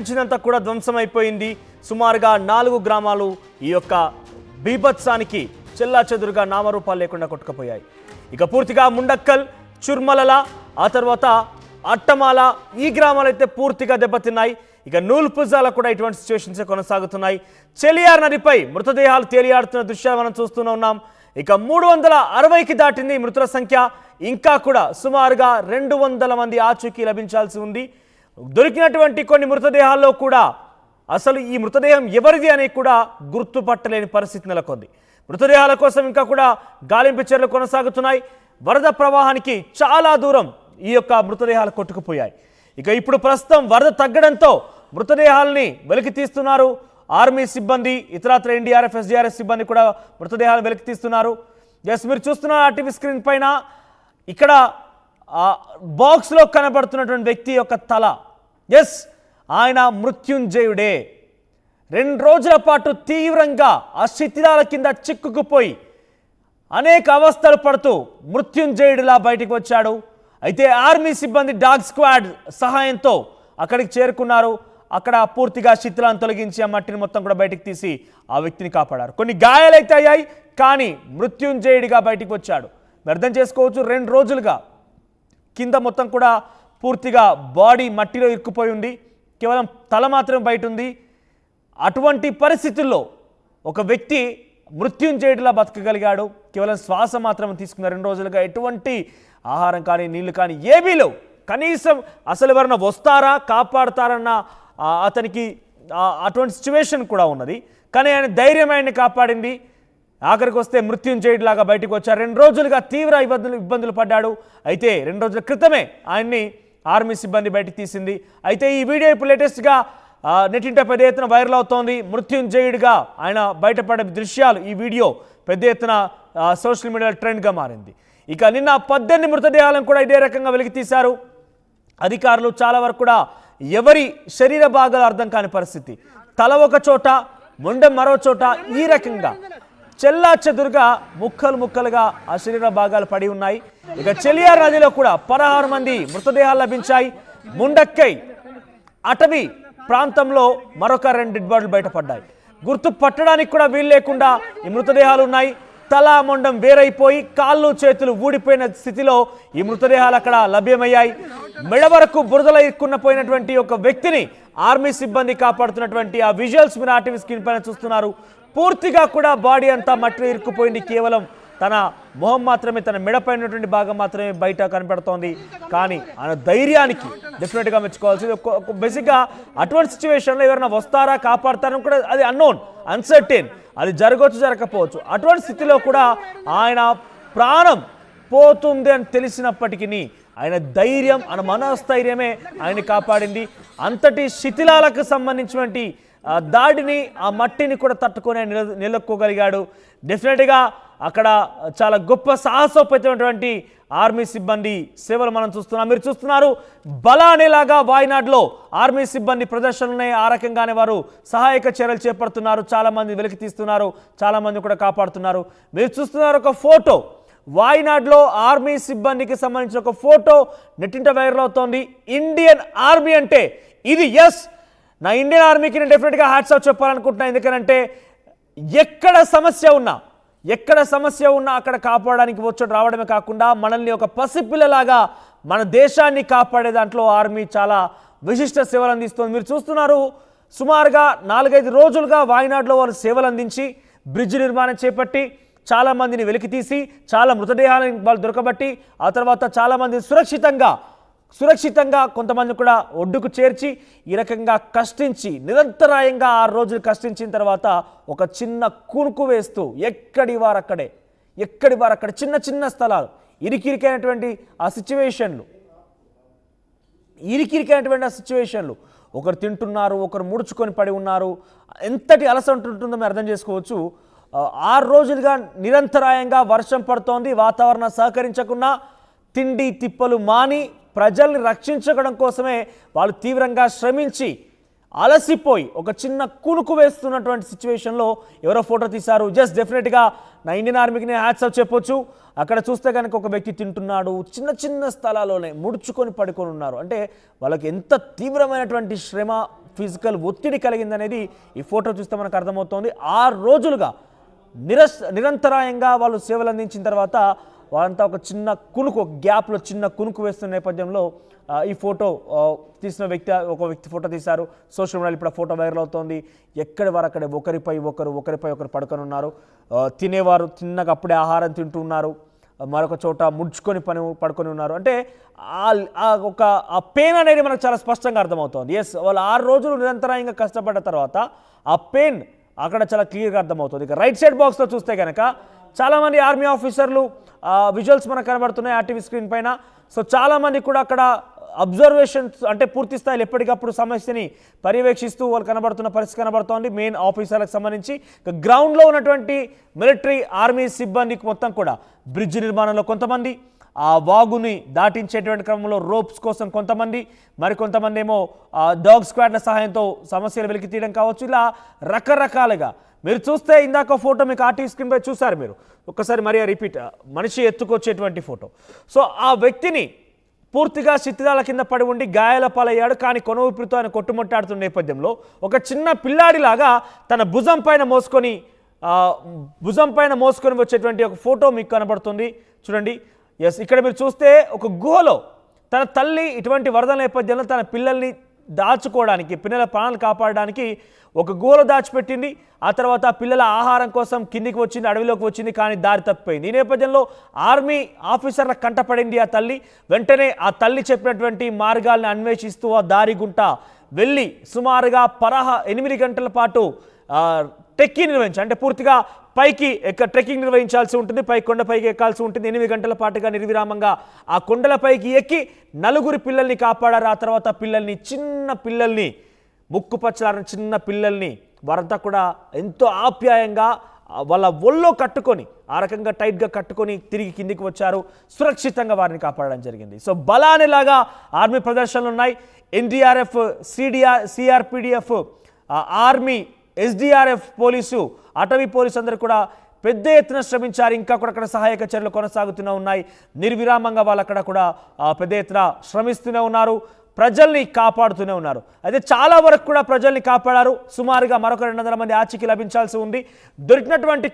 ఇచ్చినంత కూడా ధ్వంసమైపోయింది. సుమారుగా 4 గ్రామాలు ఈ యొక్క బీభత్సానికి చెల్లాచెదురుగా నామరూపాలు లేకుండా కొట్టుకుపోయాయి. ఇక పూర్తిగా ముండక్కల్, చుర్మలల, ఆ తర్వాత అట్టమాల ఈ గ్రామాలైతే పూర్తిగా దెబ్బతిన్నాయి. ఇక నూల్పుజాల కూడా ఇటువంటి సిచ్యువేషన్స్ కొనసాగుతున్నాయి. చెలియార్ నదిపై మృతదేహాలు తేలియాడుతున్న దృశ్యాలు మనం చూస్తూనే ఉన్నాం. ఇక 360కి దాటింది మృతుల సంఖ్య. ఇంకా కూడా సుమారుగా 200 మంది ఆచూకీ లభించాల్సి ఉంది. దొరికినటువంటి కొన్ని మృతదేహాల్లో కూడా అసలు ఈ మృతదేహం ఎవరిది అని కూడా గుర్తుపట్టలేని పరిస్థితి నెలకొంది. మృతదేహాల కోసం ఇంకా కూడా గాలింపు చర్యలు కొనసాగుతున్నాయి. వరద ప్రవాహానికి చాలా దూరం ఈ యొక్క మృతదేహాలు కొట్టుకుపోయాయి. ఇక ఇప్పుడు ప్రస్తుతం వరద తగ్గడంతో మృతదేహాలని వెలికి తీస్తున్నారు ఆర్మీ సిబ్బంది, ఇతరత్ర ఎన్డీఆర్ఎఫ్, ఎస్డీఆర్ఎఫ్ సిబ్బంది కూడా మృతదేహాలను వెలికి తీస్తున్నారు. జస్ట్ మీరు చూస్తున్నారు ఆ టీవీ స్క్రీన్ పైన ఇక్కడ బాక్స్లో కనబడుతున్నటువంటి వ్యక్తి యొక్క తల. ఎస్, ఆయన మృత్యుంజయుడే. 2 రోజుల పాటు తీవ్రంగా ఆ శిథిలాల కింద చిక్కుకుపోయి అనేక అవస్థలు పడుతూ మృత్యుంజయుడిలా బయటికి వచ్చాడు. అయితే ఆర్మీ సిబ్బంది డాగ్ స్క్వాడ్ సహాయంతో అక్కడికి చేరుకున్నారు. అక్కడ పూర్తిగా శిథిలాలను తొలగించి ఆ మట్టిని మొత్తం కూడా బయటికి తీసి ఆ వ్యక్తిని కాపాడారు. కొన్ని గాయాలైతే అయ్యాయి, కానీ మృత్యుంజయుడిగా బయటికి వచ్చాడు. అర్థం చేసుకోవచ్చు, 2 రోజులుగా కింద మొత్తం కూడా పూర్తిగా బాడీ మట్టిలో ఇరుక్కుపోయి ఉంది. కేవలం తల మాత్రం బయట ఉంది. అటువంటి పరిస్థితుల్లో ఒక వ్యక్తి మృత్యుంజయుడిలా బతకగలిగాడు. కేవలం శ్వాస మాత్రం తీసుకున్న 2 రోజులుగా ఎటువంటి ఆహారం కానీ నీళ్లు కానీ ఏమీ లేవు. కనీసం అసలు ఎవరైనా వస్తారా కాపాడుతారన్న అతనికి అటువంటి సిచ్యువేషన్ కూడా ఉన్నది. కానీ ఆయన ధైర్యం ఆయన్ని కాపాడింది. ఆఖరికి వస్తే మృత్యుంజయుడిలాగా బయటకు వచ్చారు. 2 రోజులుగా తీవ్ర ఇబ్బందులు పడ్డాడు. అయితే 2 రోజుల క్రితమే ఆయన్ని ఆర్మీ సిబ్బంది బయటకు తీసింది. అయితే ఈ వీడియో ఇప్పుడు లేటెస్ట్గా నెట్టింట పెద్ద ఎత్తున వైరల్ అవుతోంది. మృత్యుంజయుడిగా ఆయన బయటపడే దృశ్యాలు, ఈ వీడియో పెద్ద ఎత్తున సోషల్ మీడియాలో ట్రెండ్గా మారింది. ఇక నిన్న 18 మృతదేహాలను కూడా ఇదే రకంగా వెలికి తీశారు అధికారులు. చాలా వరకు కూడా ఎవరి శరీర భాగాలు అర్థం కాని పరిస్థితి. తల ఒక చోట, మొండెం మరో చోట, ఈ రకంగా చెల్లా చెదురుగా ముక్కలుగా ఆ శరీర భాగాలు పడి ఉన్నాయి. ఇక చెలియార్ నదిలో కూడా 16 మంది మృతదేహాలు లభించాయి. ముండక్కై అటవీ ప్రాంతంలో మరొక 2 డెడ్ బాడీలు బయటపడ్డాయి. గుర్తు పట్టడానికి కూడా వీలు లేకుండా ఈ మృతదేహాలు ఉన్నాయి. తల మొండం వేరైపోయి కాళ్ళు చేతులు ఊడిపోయిన స్థితిలో ఈ మృతదేహాలు అక్కడ లభ్యమయ్యాయి. మెడ వరకు బురదల ఇరుక్కున్న పోయినటువంటి ఒక వ్యక్తిని ఆర్మీ సిబ్బంది కాపాడుతున్నటువంటి ఆ విజువల్స్ మీరు ఆర్టీవీ స్క్రీన్ పైన చూస్తున్నారు. పూర్తిగా కూడా బాడీ అంతా మట్టిలో ఇరుక్కుపోయింది. కేవలం తన మొహం మాత్రమే, తన మెడపైనటువంటి భాగం మాత్రమే బయట కనపడుతోంది. కానీ ఆయన ధైర్యానికి డెఫినెట్గా మెచ్చుకోవాల్సింది. బేసిక్గా అటువంటి సిచ్యువేషన్లో ఎవరైనా వస్తారా కాపాడతారని కూడా అది అన్సర్టైన్, అది జరగవచ్చు జరగకపోవచ్చు. అటువంటి స్థితిలో కూడా ఆయన ప్రాణం పోతుంది అని తెలిసినప్పటికీ ఆయన ధైర్యం, ఆయన మనోస్థైర్యమే ఆయన్ని కాపాడింది. అంతటి శిథిలాలకు సంబంధించినటువంటి దాడిని, ఆ మట్టిని కూడా తట్టుకొని నిలక్కోగలిగాడు. డెఫినెట్గా అక్కడ చాలా గొప్ప సాహసోపేతమైనటువంటి ఆర్మీ సిబ్బంది సేవలు మనం చూస్తున్నాం. మీరు చూస్తున్నారు బల అనేలాగా వాయనాడ్లో ఆర్మీ సిబ్బంది ప్రదర్శనలనే ఆ రకంగానే వారు సహాయక చర్యలు చేపడుతున్నారు. చాలామంది వెలికి తీస్తున్నారు, చాలామంది కూడా కాపాడుతున్నారు. మీరు చూస్తున్నారు ఒక ఫోటో, వాయనాడ్లో ఆర్మీ సిబ్బందికి సంబంధించిన ఒక ఫోటో నెట్టింట వైరల్ అవుతోంది. ఇండియన్ ఆర్మీ అంటే ఇది. ఎస్, నా ఇండియన్ ఆర్మీకి నేను డెఫినెట్గా హ్యాట్స్ ఆఫ్ చెప్పాలనుకుంటున్నాను. ఎందుకంటే ఎక్కడ సమస్య ఉన్నా అక్కడ కాపాడడానికి వచ్చి రావడమే కాకుండా మనల్ని ఒక పసిపిల్లలాగా మన దేశాన్ని కాపాడే దాంట్లో ఆర్మీ చాలా విశిష్ట సేవలు అందిస్తుంది. మీరు చూస్తున్నారు సుమారుగా 4-5 రోజులుగా వాయనాడ్లో వారు సేవలు అందించి బ్రిడ్జ్ నిర్మాణం చేపట్టి చాలామందిని వెలికితీసి చాలా మృతదేహాలను వాళ్ళు దొరకబట్టి ఆ తర్వాత చాలామంది సురక్షితంగా కొంతమంది కూడా ఒడ్డుకు చేర్చి ఈ రకంగా కష్టించి నిరంతరాయంగా 6 రోజులు కష్టించిన తర్వాత ఒక చిన్న కునుకు వేస్తూ ఎక్కడి వారక్కడే చిన్న స్థలాలు, ఇరికిరికైనటువంటి ఆ సిచ్యువేషన్లు, ఒకరు తింటున్నారు, ఒకరు ముడుచుకొని పడి ఉన్నారు. ఎంతటి అలసట ఉంటుందో మీరు అర్థం చేసుకోవచ్చు. 6 రోజులుగా నిరంతరాయంగా వర్షం పడుతోంది, వాతావరణం సహకరించకుండా తిండి తిప్పలు మాని ప్రజల్ని రక్షించడం కోసమే వాళ్ళు తీవ్రంగా శ్రమించి అలసిపోయి ఒక చిన్న కునుకు వేస్తున్నటువంటి సిచ్యువేషన్లో ఎవరో ఫోటో తీశారు. జస్ట్ డెఫినెట్గా నా ఇండియన్ ఆర్మీకి నేను హ్యాట్స్ ఆఫ్ చెప్పొచ్చు. అక్కడ చూస్తే కనుక ఒక వ్యక్తి తింటున్నాడు, చిన్న స్థలాల్లోనే ముడుచుకొని పడుకొని ఉన్నారు. అంటే వాళ్ళకి ఎంత తీవ్రమైనటువంటి శ్రమ ఫిజికల్ ఒత్తిడి కలిగిందనేది ఈ ఫోటో చూస్తే మనకు అర్థమవుతోంది. 6 రోజులుగా నిరంతరాయంగా వాళ్ళు సేవలు అందించిన తర్వాత వాళ్ళంతా ఒక చిన్న కునుకు, ఒక గ్యాప్లో చిన్న కునుకు వేస్తున్న నేపథ్యంలో ఈ ఫోటో తీసిన ఒక వ్యక్తి ఫోటో తీశారు. సోషల్ మీడియాలో ఇప్పుడు ఆ ఫోటో వైరల్ అవుతోంది. ఎక్కడి వారు అక్కడే ఒకరిపై ఒకరు పడుకొని ఉన్నారు. తినేవారు తిన్నగా అప్పుడే ఆహారం తింటూ ఉన్నారు, మరొక చోట ముడుచుకొని పడుకొని ఉన్నారు. అంటే ఆ పెయిన్ అనేది మనకు చాలా స్పష్టంగా అర్థమవుతోంది. ఎస్, వాళ్ళు 6 రోజులు నిరంతరాయంగా కష్టపడ్డ తర్వాత ఆ పెయిన్ అక్కడ చాలా క్లియర్గా అర్థమవుతుంది. ఇక రైట్ సైడ్ బాక్స్లో చూస్తే కనుక చాలామంది ఆర్మీ ఆఫీసర్లు విజువల్స్ మనకు కనబడుతున్నాయి ఆర్టీవీ స్క్రీన్ పైన. సో చాలామంది కూడా అక్కడ అబ్జర్వేషన్స్ అంటే పూర్తి స్థాయిలో ఎప్పటికప్పుడు సమస్యని పర్యవేక్షిస్తూ వాళ్ళు కనబడుతున్న పరిస్థితి కనబడుతోంది మెయిన్ ఆఫీసర్లకు సంబంధించి. గ్రౌండ్లో ఉన్నటువంటి మిలిటరీ ఆర్మీ సిబ్బందికి మొత్తం కూడా బ్రిడ్జ్ నిర్మాణంలో కొంతమంది, ఆ వాగుని దాటించేటువంటి క్రమంలో రోప్స్ కోసం కొంతమంది, మరికొంతమంది ఏమో డాగ్ స్క్వాడ్ల సహాయంతో సమస్యలు వెలికి తీయడం కావచ్చు. ఇలా రకరకాలుగా మీరు చూస్తే ఇందాక ఫోటో మీకు ఆర్టీవీ స్క్రీన్ పై చూసారు మీరు, ఒక్కసారి మరీ రిపీట్, మనిషి ఎత్తుకొచ్చేటువంటి ఫోటో. సో ఆ వ్యక్తిని పూర్తిగా శిథిలాల కింద పడి ఉండి గాయాల పాలయ్యాడు. కానీ కొన ఊపిరితో ఆయన కొట్టుముట్టాడుతున్న నేపథ్యంలో ఒక చిన్న పిల్లాడిలాగా తన భుజం పైన మోసుకొని వచ్చేటువంటి ఒక ఫోటో మీకు కనబడుతుంది చూడండి. ఎస్, ఇక్కడ మీరు చూస్తే ఒక గుహలో తన తల్లి ఇటువంటి వరద నేపథ్యంలో తన పిల్లల్ని దాచుకోవడానికి, పిల్లల ప్రాణాలు కాపాడడానికి ఒక గుహలో దాచిపెట్టింది. ఆ తర్వాత పిల్లల ఆహారం కోసం కిందికి వచ్చింది, అడవిలోకి వచ్చింది, కానీ దారి తప్పిపోయింది. ఈ నేపథ్యంలో ఆర్మీ ఆఫీసర్ల కంటపడింది ఆ తల్లి. వెంటనే ఆ తల్లి చెప్పినటువంటి మార్గాల్ని అన్వేషిస్తూ ఆ దారి గుంట వెళ్ళి సుమారుగా 8 గంటల పాటు ట్రెక్కింగ్ నిర్వహించాలి. అంటే పూర్తిగా పైకి ట్రెక్కింగ్ నిర్వహించాల్సి ఉంటుంది, కొండపైకి ఎక్కాల్సి ఉంటుంది. 8 గంటల పాటుగా నిర్విరామంగా ఆ కొండలపైకి ఎక్కి 4 పిల్లల్ని కాపాడారు. ఆ తర్వాత చిన్న పిల్లల్ని, ముక్కుపచ్చలారిన చిన్న పిల్లల్ని వారంతా కూడా ఎంతో ఆప్యాయంగా వాళ్ళ ఒళ్ళో కట్టుకొని, ఆ రకంగా టైట్గా కట్టుకొని తిరిగి కిందికి వచ్చారు. సురక్షితంగా వారిని కాపాడడం జరిగింది. సో బలానేలాగా ఆర్మీ ప్రదర్శనలు ఉన్నాయి. ఎన్డీఆర్ఎఫ్, సిఆర్పిడిఎఫ్, ఆర్మీ, ఎస్డీఆర్ఎఫ్, పోలీసు, అటవీ పోలీసు అందరూ కూడా పెద్ద ఎత్తున శ్రమించారు. ఇంకా కూడా అక్కడ సహాయక చర్యలు కొనసాగుతూనే ఉన్నాయి. నిర్విరామంగా వాళ్ళు అక్కడ కూడా పెద్ద ఎత్తున శ్రమిస్తూనే ఉన్నారు, ప్రజల్ని కాపాడుతూనే ఉన్నారు. అయితే చాలా వరకు కూడా ప్రజల్ని కాపాడారు. సుమారుగా మరొక 200 మంది ఆచూకీ లభించాల్సి ఉంది. దొరికినటువంటి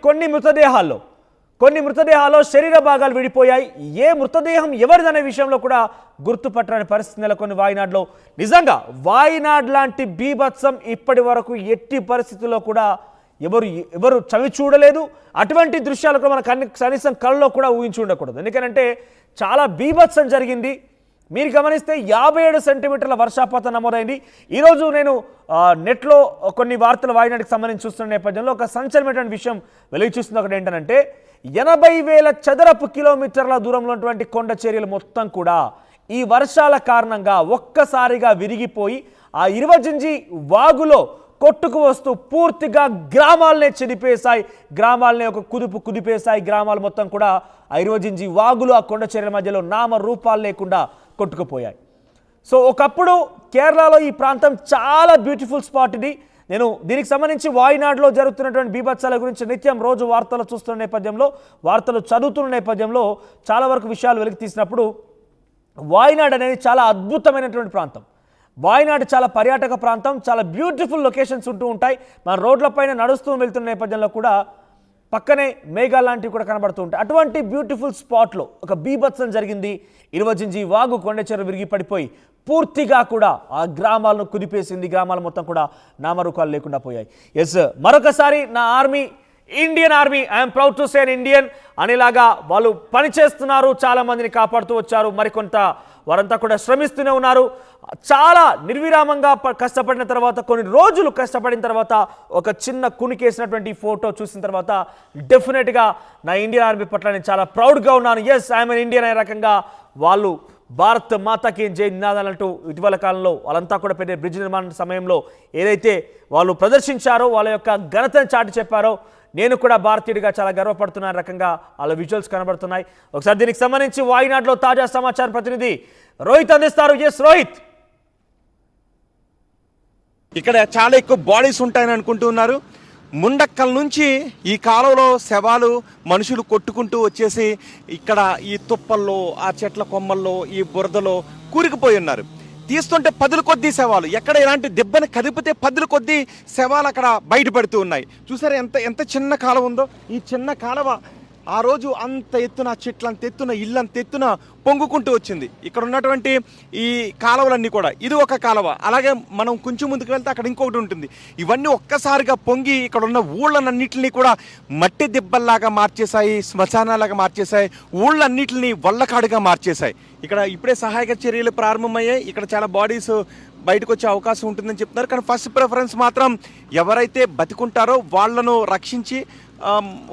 కొన్ని మృతదేహాల్లో శరీర భాగాలు విడిపోయాయి. ఏ మృతదేహం ఎవరిదనే విషయంలో కూడా గుర్తుపట్టని పరిస్థితి నెలకొని వాయినాడ్లో. నిజంగా వాయినాడ్ లాంటి బీభత్సం ఇప్పటి వరకు ఎట్టి పరిస్థితుల్లో కూడా ఎవరు చవి చూడలేదు. అటువంటి దృశ్యాలు కూడా మన కనీసం కళ్ళలో కూడా ఊహించి ఉండకూడదు. ఎందుకంటే చాలా బీభత్సం జరిగింది. మీరు గమనిస్తే 57 సెంటీమీటర్ల వర్షపాతం నమోదైంది. ఈరోజు నేను నెట్లో కొన్ని వార్తలు వాయినాడికి సంబంధించి చూస్తున్న నేపథ్యంలో ఒక సంచలనమైన విషయం వెలుగు చూస్తుంది. ఒకటి ఏంటంటే 80,000 చదరపు కిలోమీటర్ల దూరంలో ఉన్నటువంటి కొండ చర్యలు మొత్తం కూడా ఈ వర్షాల కారణంగా ఒక్కసారిగా విరిగిపోయి ఆ ఇరువజింజి వాగులో కొట్టుకు వస్తూ పూర్తిగా గ్రామాలనే చెదిపేశాయి, గ్రామాలనే ఒక కుదిపేశాయి. గ్రామాలు మొత్తం కూడా ఆ ఇరువజింజి వాగులు, ఆ కొండ చర్యల మధ్యలో నామ రూపాలు లేకుండా కొట్టుకుపోయాయి. సో ఒకప్పుడు కేరళలో ఈ ప్రాంతం చాలా బ్యూటిఫుల్ స్పాట్ ఇది. నేను దీనికి సంబంధించి వాయినాడ్లో జరుగుతున్నటువంటి బీభత్సాల గురించి నిత్యం రోజు వార్తలు చూస్తున్న నేపథ్యంలో, వార్తలు చదువుతున్న నేపథ్యంలో చాలా వరకు విషయాలు వెలికి తీసినప్పుడు వాయినాడ్ అనేది చాలా అద్భుతమైనటువంటి ప్రాంతం. వాయినాడ్ చాలా పర్యాటక ప్రాంతం, చాలా బ్యూటిఫుల్ లొకేషన్స్ ఉంటూ ఉంటాయి. మన రోడ్లపైన నడుస్తూ వెళ్తున్న నేపథ్యంలో కూడా పక్కనే మేఘాలు లాంటివి కూడా కనబడుతూ ఉంటాయి. అటువంటి బ్యూటిఫుల్ స్పాట్లో ఒక బీభత్సం జరిగింది. ఇరువజింజి వాగు కొండ చెరువు విరిగి పడిపోయి పూర్తిగా కూడా ఆ గ్రామాలను కుదిపేసింది. గ్రామాలు మొత్తం కూడా నామరూపాలు లేకుండా పోయాయి. ఎస్, మరొకసారి నా army, Indian army, I'm proud to say Indian అనేలాగా వాళ్ళు పనిచేస్తున్నారు. చాలా మందిని కాపాడుతూ వచ్చారు. మరికొంత వారంతా కూడా శ్రమిస్తూనే ఉన్నారు. చాలా నిర్విరామంగా కష్టపడిన తర్వాత, కొన్ని రోజులు కష్టపడిన తర్వాత ఒక చిన్న కునికేసినటువంటి ఫోటో చూసిన తర్వాత డెఫినెట్గా నా ఇండియన్ ఆర్మీ పట్ల నేను చాలా ప్రౌడ్గా ఉన్నాను. ఎస్, ఐఎమ్ ఎన్ ఇండియన్ అనే రకంగా వాళ్ళు భారత్ మాతాకి జై నినాదాలంటూ ఇటీవల కాలంలో వాళ్ళంతా కూడా పెద్ద బ్రిడ్జ్ నిర్మాణ సమయంలో ఏదైతే వాళ్ళు ప్రదర్శించారో, వాళ్ళ యొక్క ఘనతను చాటి చెప్పారో, నేను కూడా భారతీయుడిగా చాలా గర్వపడుతున్న రకంగా వాళ్ళ విజువల్స్ కనబడుతున్నాయి. ఒకసారి దీనికి సంబంధించి వాయినాడ్లో తాజా సమాచారం ప్రతినిధి రోహిత్ అందిస్తారు. ఎస్ రోహిత్. ఇక్కడ చాలా ఎక్కువ బాడీస్ ఉంటాయని అనుకుంటున్నారు. ముండక్కల నుంచి ఈ కాలంలో శవాలు, మనుషులు కొట్టుకుంటూ వచ్చేసి ఇక్కడ ఈ తుప్పల్లో, ఆ చెట్ల కొమ్మల్లో, ఈ బురదలో కూరుకుపోయి ఉన్నారు. తీస్తుంటే పదుల కొద్దీ శవాలు, ఎక్కడ ఎలాంటి దెబ్బని కదిపితే పదుల కొద్దీ శవాలు అక్కడ బయటపడుతూ ఉన్నాయి. చూసారా ఎంత ఎంత చిన్న కాలువ ఉందో. ఈ చిన్న కాలువ ఆ రోజు అంత ఎత్తున, చెట్లు అంత ఎత్తున, ఇల్లు అంత ఎత్తున పొంగుకుంటూ వచ్చింది. ఇక్కడ ఉన్నటువంటి ఈ కాలువలన్నీ కూడా, ఇది ఒక కాలువ, అలాగే మనం కొంచెం ముందుకు వెళ్తే అక్కడ ఇంకొకటి ఉంటుంది. ఇవన్నీ ఒక్కసారిగా పొంగి ఇక్కడ ఉన్న ఊళ్ళన్నింటినీ కూడా మట్టి దిబ్బల్లాగా మార్చేశాయి, శ్మశానాలాగా మార్చేశాయి, ఊళ్ళన్నింటినీ వల్లకాడుగా మార్చేశాయి. ఇక్కడ ఇప్పుడే సహాయక చర్యలు ప్రారంభమయ్యాయి. ఇక్కడ చాలా బాడీస్ బయటకు వచ్చే అవకాశం ఉంటుందని చెప్తున్నారు. కానీ ఫస్ట్ ప్రిఫరెన్స్ మాత్రం ఎవరైతే బతికుంటారో వాళ్ళను రక్షించి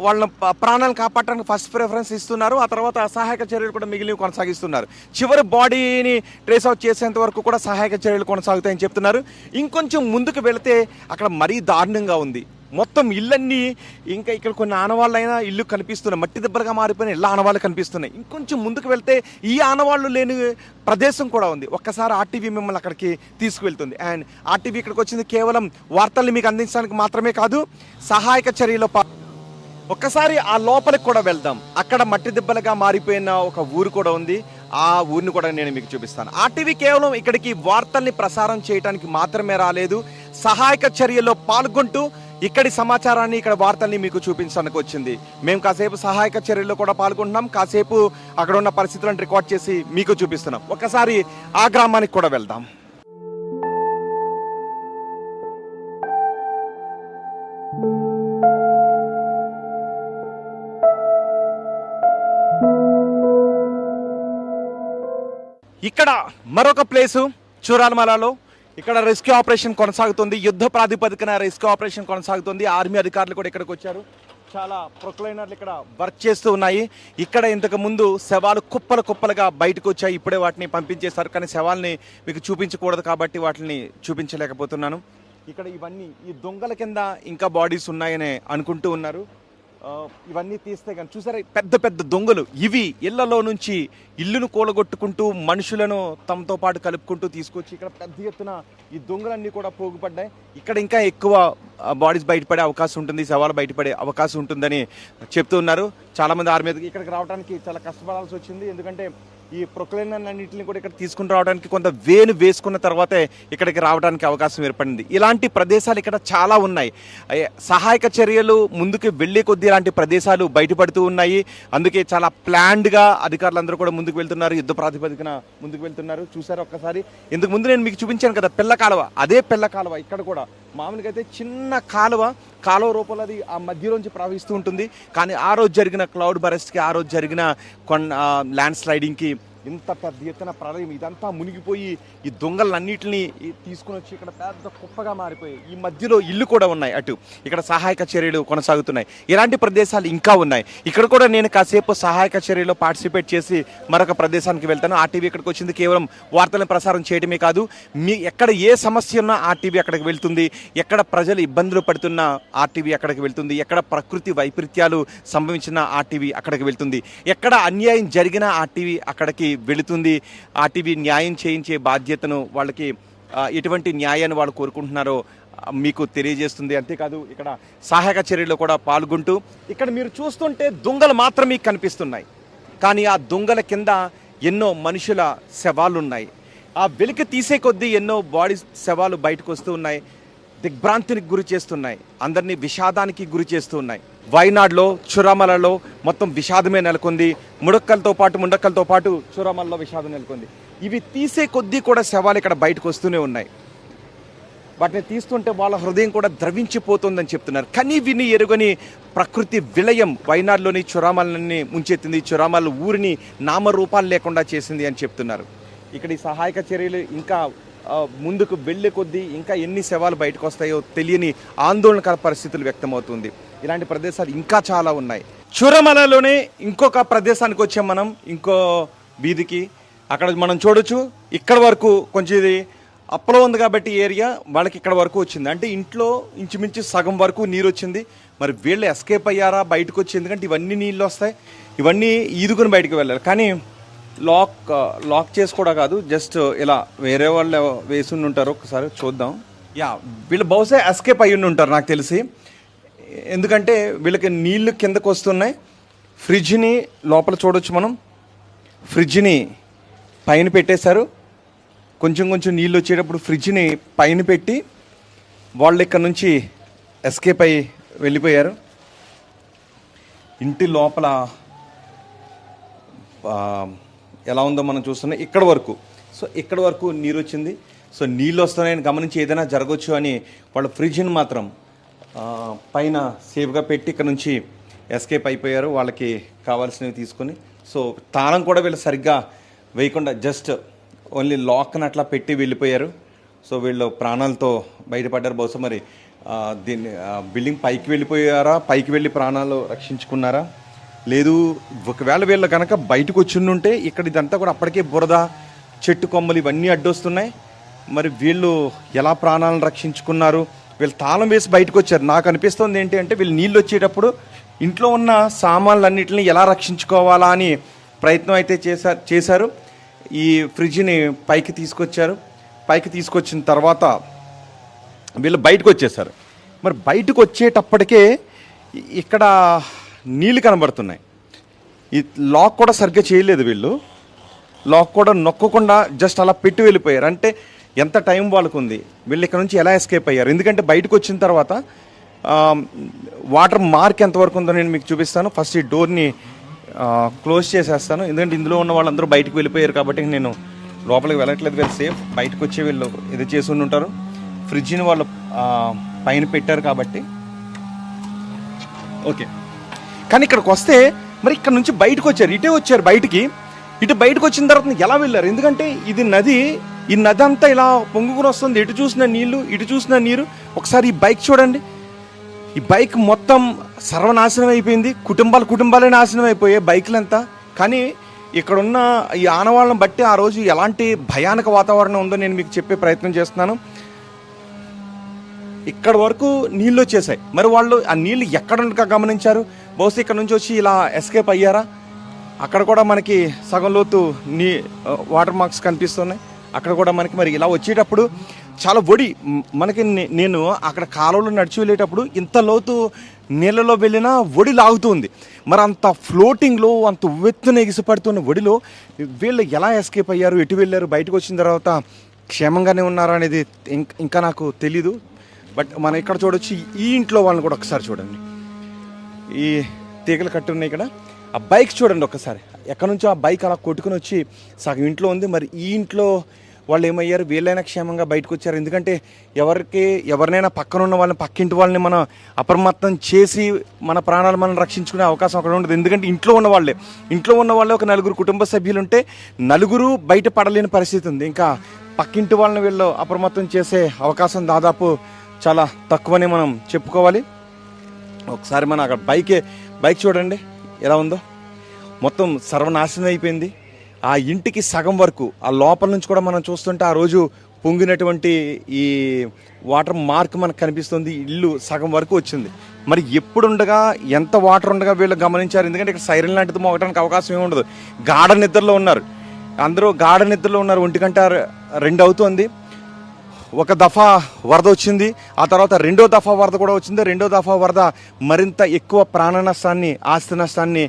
వాళ్ళ ప్రాణాలను కాపాడటానికి ఫస్ట్ ప్రిఫరెన్స్ ఇస్తున్నారు. ఆ తర్వాత సహాయక చర్యలు కూడా మిగిలిన కొనసాగిస్తున్నారు. చివరి బాడీని ట్రేస్ అవుట్ చేసేంత వరకు కూడా సహాయక చర్యలు కొనసాగుతాయని చెప్తున్నారు. ఇంకొంచెం ముందుకు వెళితే అక్కడ మరీ దారుణంగా ఉంది. మొత్తం ఇళ్ళన్నీ, ఇంకా ఇక్కడ కొన్ని ఆనవాళ్ళైనా ఇల్లు కనిపిస్తున్నాయి, మట్టి దెబ్బలుగా మారిపోయిన ఇళ్ళ ఆనవాళ్ళు కనిపిస్తున్నాయి. ఇంకొంచెం ముందుకు వెళ్తే ఈ ఆనవాళ్ళు లేని ప్రదేశం కూడా ఉంది. ఒక్కసారి ఆర్టీవీ మిమ్మల్ని అక్కడికి తీసుకువెళ్తుంది. అండ్ ఆర్టీవీ ఇక్కడికి వచ్చింది కేవలం వార్తల్ని మీకు అందించడానికి మాత్రమే కాదు, సహాయక చర్యలో ఒక్కసారి ఆ లోపలికి కూడా వెళ్దాం. అక్కడ మట్టి దెబ్బలుగా మారిపోయిన ఒక ఊరు కూడా ఉంది. ఆ ఊరిని కూడా నేను మీకు చూపిస్తాను. ఆర్టీవీ కేవలం ఇక్కడికి వార్తల్ని ప్రసారం చేయడానికి మాత్రమే రాలేదు, సహాయక చర్యల్లో పాల్గొంటూ ఇక్కడి సమాచారాన్ని, ఇక్కడ వార్తల్ని మీకు చూపించడానికి వచ్చింది. మేము కాసేపు సహాయక చర్యల్లో కూడా పాల్గొంటున్నాం, కాసేపు అక్కడ ఉన్న పరిస్థితులను రికార్డ్ చేసి మీకు చూపిస్తున్నాం. ఒక్కసారి ఆ గ్రామానికి కూడా వెళ్దాం. ఇక్కడ మరొక ప్లేసు చూరాలమలలో. ఇక్కడ రెస్క్యూ ఆపరేషన్ కొనసాగుతుంది, యుద్ధ ప్రాతిపదికన రెస్క్యూ ఆపరేషన్ కొనసాగుతుంది. ఆర్మీ అధికారులు కూడా ఇక్కడికి వచ్చారు. చాలా ప్రొక్లైనర్లు ఇక్కడ వర్క్ చేస్తూ ఉన్నాయి. ఇక్కడ ఇంతకు ముందు శవాలు కుప్పలుగా బయటకు వచ్చాయి, ఇప్పుడే వాటిని పంపించేస్తారు. కానీ శవాల్ని మీకు చూపించకూడదు కాబట్టి వాటిని చూపించలేకపోతున్నాను. ఇక్కడ ఇవన్నీ ఈ దొంగల కింద ఇంకా బాడీస్ ఉన్నాయని అనుకుంటూ ఉన్నారు. ఇవన్నీ తీస్తే కానీ చూసారా, పెద్ద పెద్ద దొంగలు ఇవి. ఇళ్లలో నుంచి ఇల్లును కూలగొట్టుకుంటూ మనుషులను తమతో పాటు కలుపుకుంటూ తీసుకొచ్చి ఇక్కడ పెద్ద ఎత్తున ఈ దొంగలన్నీ కూడా పోగుపడ్డాయి. ఇక్కడ ఇంకా ఎక్కువ బాడీస్ బయటపడే అవకాశం ఉంటుంది, శవాలు బయటపడే అవకాశం ఉంటుందని చెప్తూ ఉన్నారు. చాలామంది ఆర్మీ ఇక్కడికి రావడానికి చాలా కష్టపడాల్సి వచ్చింది. ఎందుకంటే ఈ ప్రొక్లైనర్ అన్నింటిని కూడా ఇక్కడ తీసుకుని రావడానికి కొంత వేలు వేసుకున్న తర్వాతే ఇక్కడికి రావడానికి అవకాశం ఏర్పడింది. ఇలాంటి ప్రదేశాలు ఇక్కడ చాలా ఉన్నాయి. సహాయక చర్యలు ముందుకు వెళ్ళే కొద్దీ ఇలాంటి ప్రదేశాలు బయటపడుతూ ఉన్నాయి. అందుకే చాలా ప్లాన్డ్గా అధికారులందరూ కూడా ముందుకు వెళ్తున్నారు, యుద్ధ ప్రాతిపదికన ముందుకు వెళ్తున్నారు. చూసారు ఒక్కసారి, ఇందుకు ముందు నేను మీకు చూపించాను కదా పిల్ల కాలువ, అదే పిల్ల కాలువ. ఇక్కడ కూడా మామూలుగా అయితే చిన్న కాలువ రూపంలో అది ఆ మధ్యలోంచి ప్రవహిస్తూ ఉంటుంది. కానీ ఆ రోజు జరిగిన క్లౌడ్ బరస్ట్కి, ఆ రోజు జరిగిన ల్యాండ్ స్లైడింగ్కి ఇంత పెద్ద ఎత్తున ప్రళయం ఇదంతా మునిగిపోయి ఈ దొంగలన్నింటినీ తీసుకుని వచ్చి ఇక్కడ పెద్ద కుప్పగా మారిపోయి ఈ మధ్యలో ఇల్లు కూడా ఉన్నాయి. అటు ఇక్కడ సహాయక చర్యలు కొనసాగుతున్నాయి. ఇలాంటి ప్రదేశాలు ఇంకా ఉన్నాయి. ఇక్కడ కూడా నేను కాసేపు సహాయక చర్యలో పార్టిసిపేట్ చేసి మరొక ప్రదేశానికి వెళ్తాను. ఆర్టీవీ ఇక్కడికి వచ్చింది కేవలం వార్తలను ప్రసారం చేయడమే కాదు, ఎక్కడ ఏ సమస్య ఉన్నా ఆర్టీవీ అక్కడికి వెళ్తుంది, ఎక్కడ ప్రజలు ఇబ్బందులు పడుతున్నా ఆర్టీవీ అక్కడికి వెళ్తుంది, ఎక్కడ ప్రకృతి వైపరీత్యాలు సంభవించిన ఆర్టీవీ అక్కడికి వెళ్తుంది, ఎక్కడ అన్యాయం జరిగినా ఆర్టీవీ అక్కడికి వెళుతుంది. ఆర్టీవీ న్యాయం చేయించే బాధ్యతను, వాళ్ళకి ఎటువంటి న్యాయాన్ని వాళ్ళు కోరుకుంటున్నారో మీకు తెలియజేస్తుంది. అంతేకాదు ఇక్కడ సహాయక చర్యలో కూడా పాల్గొంటూ, ఇక్కడ మీరు చూస్తుంటే దొంగలు మాత్రం మీకు కనిపిస్తున్నాయి, కానీ ఆ దొంగల కింద ఎన్నో మనుషుల శవాలు ఉన్నాయి. ఆ వెలికి తీసే కొద్దీ ఎన్నో బాడీ శవాలు బయటకు వస్తూ ఉన్నాయి, దిగ్భ్రాంతికి గురి చేస్తున్నాయి, అందరినీ విషాదానికి గురి చేస్తూ ఉన్నాయి. వైనాడులో, చురామలలో మొత్తం విషాదమే నెలకొంది. ముండక్కలతో పాటు చురామలలో విషాదం నెలకొంది. ఇవి తీసే కొద్దీ కూడా శవాలు ఇక్కడ బయటకు వస్తూనే ఉన్నాయి. వాటిని తీస్తుంటే వాళ్ళ హృదయం కూడా ద్రవించిపోతుందని చెప్తున్నారు. కానీ విని ఎరుగని ప్రకృతి విలయం వైనాడులోని చురామలని ముంచెత్తింది, చురామల ఊరిని నామరూపాలు లేకుండా చేసింది అని చెప్తున్నారు. ఇక్కడ ఈ సహాయక చర్యలు ఇంకా ముందుకు వెళ్ళే కొద్దీ ఇంకా ఎన్ని శవాలు బయటకు వస్తాయో తెలియని ఆందోళనకర పరిస్థితులు వ్యక్తమవుతుంది. ఇలాంటి ప్రదేశాలు ఇంకా చాలా ఉన్నాయి. చురమలలోనే ఇంకొక ప్రదేశానికి వచ్చాం మనం, ఇంకో వీధికి. అక్కడ మనం చూడొచ్చు, ఇక్కడ వరకు కొంచెం ఇది అప్పలో ఉంది కాబట్టి ఏరియా వాళ్ళకి ఇక్కడ వరకు వచ్చింది. అంటే ఇంట్లో ఇంచుమించు సగం వరకు నీరు వచ్చింది. మరి వీళ్ళు ఎస్కేప్ అయ్యారా, బయటకు వచ్చి, ఎందుకంటే ఇవన్నీ నీళ్ళు వస్తాయి, ఇవన్నీ ఈదుకుని బయటకు వెళ్ళాలి. కానీ లాక్ చేసి కూడా కాదు, జస్ట్ ఇలా వేరే వాళ్ళు వేసి ఉంటారు. ఒకసారి చూద్దాం. వీళ్ళు బహుశా ఎస్కేప్ అయ్యి ఉంటారు నాకు తెలిసి, ఎందుకంటే వీళ్ళకి నీళ్లు కిందకు వస్తున్నాయి. ఫ్రిడ్జ్ని లోపల చూడొచ్చు మనం, ఫ్రిడ్జ్ని పైన పెట్టేశారు, కొంచెం కొంచెం నీళ్ళు వచ్చేటప్పుడు ఫ్రిడ్జ్ని పైన పెట్టి వాళ్ళు ఇక్కడ నుంచి ఎస్కేప్ అయ్యి వెళ్ళిపోయారు. ఇంటి లోపల ఎలా ఉందో మనం చూస్తున్నాం. ఇక్కడ వరకు, సో ఇక్కడ వరకు నీరు వచ్చింది. సో నీళ్ళు వస్తున్నాయని గమనించి ఏదైనా జరగవచ్చు అని వాళ్ళ ఫ్రిడ్జ్ని మాత్రం పైన సేఫ్గా పెట్టి ఇక్కడ నుంచి ఎస్కేప్ అయిపోయారు, వాళ్ళకి కావాల్సినవి తీసుకొని. సో తాళం కూడా వీళ్ళు సరిగ్గా వేయకుండా జస్ట్ ఓన్లీ లాక్ని అట్లా పెట్టి వెళ్ళిపోయారు. సో వీళ్ళు ప్రాణాలతో బయటపడ్డారు. బహుశా మరి దీన్ని బిల్డింగ్ పైకి వెళ్ళిపోయారా, పైకి వెళ్ళి ప్రాణాలు రక్షించుకున్నారా, లేదు ఒకవేళ వీళ్ళు కనుక బయటకు వచ్చిండుంటే ఇక్కడ ఇదంతా కూడా అప్పటికే బురద, చెట్టు కొమ్మలు ఇవన్నీ అడ్డొస్తున్నాయి. మరి వీళ్ళు ఎలా ప్రాణాలను రక్షించుకున్నారు? వీళ్ళు తాళం వేసి బయటకు వచ్చారు. నాకు అనిపిస్తుంది ఏంటి అంటే వీళ్ళు నీళ్ళు వచ్చేటప్పుడు ఇంట్లో ఉన్న సామాన్లన్నింటినీ ఎలా రక్షించుకోవాలా అని ప్రయత్నం అయితే చేశారు. ఈ ఫ్రిడ్జ్ని పైకి తీసుకొచ్చారు. పైకి తీసుకొచ్చిన తర్వాత వీళ్ళు బయటకు వచ్చేసారు. మరి బయటకు వచ్చేటప్పటికే ఇక్కడ నీళ్ళు కనబడుతున్నాయి. ఈ లాక్ కూడా సరిగ్గా చేయలేదు వీళ్ళు. లాక్ కూడా నొక్కకుండా జస్ట్ అలా పెట్టి వెళ్ళిపోయారు. అంటే ఎంత టైం వాళ్ళకు ఉంది, వీళ్ళు ఇక్కడ నుంచి ఎలా ఎస్కేప్ అయ్యారు? ఎందుకంటే బయటకు వచ్చిన తర్వాత వాటర్ మార్క్ ఎంతవరకు ఉందో నేను మీకు చూపిస్తాను. ఫస్ట్ ఈ డోర్ని క్లోజ్ చేసేస్తాను, ఎందుకంటే ఇందులో ఉన్న వాళ్ళందరూ బయటకు వెళ్ళిపోయారు కాబట్టి నేను లోపలికి వెళ్ళట్లేదు. వీళ్ళు సేఫ్. బయటకు వచ్చి వీళ్ళు ఇది చేసి ఉంటారు. ఫ్రిడ్జ్ని వాళ్ళు పైన పెట్టారు కాబట్టి ఓకే. కానీ ఇక్కడికి వస్తే మరి ఇక్కడ నుంచి బయటకు వచ్చారు, ఇటే వచ్చారు బయటికి. ఇటు బయటకు వచ్చిన తర్వాత ఎలా వెళ్ళారు? ఎందుకంటే ఇది నది, ఈ నది అంతా ఇలా పొంగుకుని వస్తుంది. ఇటు చూసిన నీళ్లు, ఇటు చూసిన నీరు. ఒకసారి ఈ బైక్ చూడండి. ఈ బైక్ మొత్తం సర్వనాశనం అయిపోయింది. కుటుంబాలే నాశనం అయిపోయాయి బైకులంతా. కానీ ఇక్కడున్న ఈ ఆనవాళ్ళను బట్టి ఆ రోజు ఎలాంటి భయానక వాతావరణం ఉందో నేను మీకు చెప్పే ప్రయత్నం చేస్తున్నాను. ఇక్కడ వరకు నీళ్ళు వచ్చేసాయి. మరి వాళ్ళు ఆ నీళ్ళు ఎక్కడ గమనించారు? బహుశా ఇక్కడ నుంచి వచ్చి ఇలా ఎస్కేప్ అయ్యారా? అక్కడ కూడా మనకి సగం లోతు వాటర్ మార్క్స్ కనిపిస్తున్నాయి. అక్కడ కూడా మనకి మరి ఇలా వచ్చేటప్పుడు చాలా ఒడి మనకి. నేను అక్కడ కాలువలో నడిచి వెళ్ళేటప్పుడు ఇంత లోతు నీళ్ళలో వెళ్ళినా ఒడి లాగుతుంది. మరి అంత ఫ్లోటింగ్లో, అంత ఉవ్వెత్తున ఎగిసిపడుతున్న ఒడిలో వీళ్ళు ఎలా ఎస్కేప్ అయ్యారు, ఎటు వెళ్ళారు, బయటకు వచ్చిన తర్వాత క్షేమంగానే ఉన్నారా అనేది ఇంకా నాకు తెలీదు. బట్ మనం ఇక్కడ చూడొచ్చు. ఈ ఇంట్లో వాళ్ళని కూడా ఒకసారి చూడండి. ఈ తీగలు కట్టి ఉన్నాయి ఇక్కడ. ఆ బైక్ చూడండి ఒక్కసారి. ఎక్కడి నుంచో ఆ బైక్ అలా కొట్టుకుని వచ్చి సగం ఇంట్లో ఉంది. మరి ఈ ఇంట్లో వాళ్ళు ఏమయ్యారు? వీళ్ళైనా క్షేమంగా బయటకు వచ్చారు. ఎందుకంటే ఎవరినైనా పక్కన ఉన్న వాళ్ళని, పక్కింటి వాళ్ళని మనం అప్రమత్తం చేసి మన ప్రాణాలు మనం రక్షించుకునే అవకాశం అక్కడ ఉండదు. ఎందుకంటే ఇంట్లో ఉన్న వాళ్ళే ఒక నలుగురు కుటుంబ సభ్యులు ఉంటే నలుగురు బయట పడలేని పరిస్థితి ఉంది. ఇంకా పక్కింటి వాళ్ళని వీళ్ళు అప్రమత్తం చేసే అవకాశం దాదాపు చాలా తక్కువని మనం చెప్పుకోవాలి. ఒకసారి మనం అక్కడ బైక్ చూడండి ఎలా ఉందో. మొత్తం సర్వనాశనం అయిపోయింది. ఆ ఇంటికి సగం వరకు, ఆ లోపల నుంచి కూడా మనం చూస్తుంటే ఆ రోజు పొంగినటువంటి ఈ వాటర్ మార్క్ మనకు కనిపిస్తుంది. ఇల్లు సగం వరకు వచ్చింది. మరి ఎప్పుడుండగా, ఎంత వాటర్ ఉండగా వీళ్ళు గమనించారు? ఎందుకంటే ఇక్కడ సైరన్ లాంటిది మోగడానికి అవకాశం ఏమి ఉండదు. గాఢ నిద్రలో ఉన్నారు అందరూ. 1:02 అవుతుంది. ఒక దఫా వరద వచ్చింది, ఆ తర్వాత రెండో దఫా వరద కూడా వచ్చింది. రెండో దఫా వరద మరింత ఎక్కువ ప్రాణ నష్టాన్ని, ఆస్తి నష్టాన్ని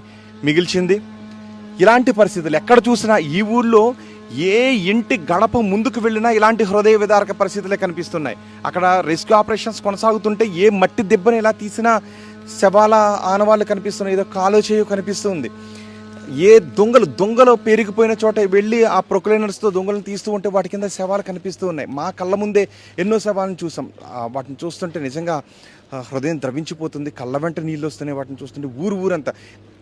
మిగిల్చింది. ఇలాంటి పరిస్థితులు ఎక్కడ చూసినా ఈ ఊళ్ళో ఏ ఇంటి గడప ముందుకు వెళ్ళినా ఇలాంటి హృదయ విదారక పరిస్థితులే కనిపిస్తున్నాయి. అక్కడ రెస్క్యూ ఆపరేషన్స్ కొనసాగుతుంటే ఏ మట్టి దెబ్బని ఎలా తీసినా శవాల ఆనవాళ్ళు కనిపిస్తున్నాయి. ఏదో కాలో చేయో కనిపిస్తుంది. ఏ దొంగలు పెరిగిపోయిన చోట వెళ్ళి ఆ ప్రొక్లైనర్స్తో దొంగలను తీస్తూ ఉంటే వాటి కింద శవాలు కనిపిస్తూ ఉన్నాయి. మా కళ్ళ ముందే ఎన్నో శవాలను చూసాం. వాటిని చూస్తుంటే నిజంగా హృదయం ద్రవించిపోతుంది. కళ్ళ వెంట నీళ్ళు వస్తున్నాయి వాటిని చూస్తుంటే. ఊరంతా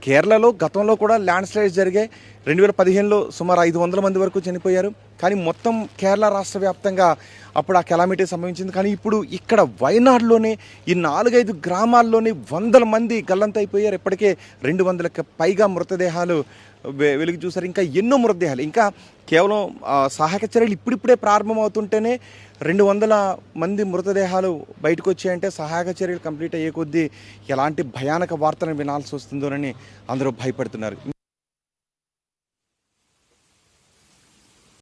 కేరళలో గతంలో కూడా ల్యాండ్ స్లైడ్స్ జరిగాయి. 2015లో సుమారు 500 మంది వరకు చనిపోయారు. కానీ మొత్తం కేరళ రాష్ట్ర వ్యాప్తంగా అప్పుడు ఆ కెలామిటీ సంభవించింది. కానీ ఇప్పుడు ఇక్కడ వయనాడులోనే ఈ 4-5 గ్రామాల్లోనే 100 మంది గల్లంతైపోయారు. ఇప్పటికే 200కి పైగా మృతదేహాలు వెలుగు చూసారు. ఇంకా ఎన్నో మృతదేహాలు, ఇంకా కేవలం సహాయక చర్యలు ఇప్పుడిప్పుడే ప్రారంభమవుతుంటేనే 200 మంది మృతదేహాలు బయటకు వచ్చాయంటే సహాయక చర్యలు కంప్లీట్ అయ్యే కొద్దీ ఎలాంటి భయానక వార్తలను వినాల్సి వస్తుందోనని అందరూ భయపడుతున్నారు.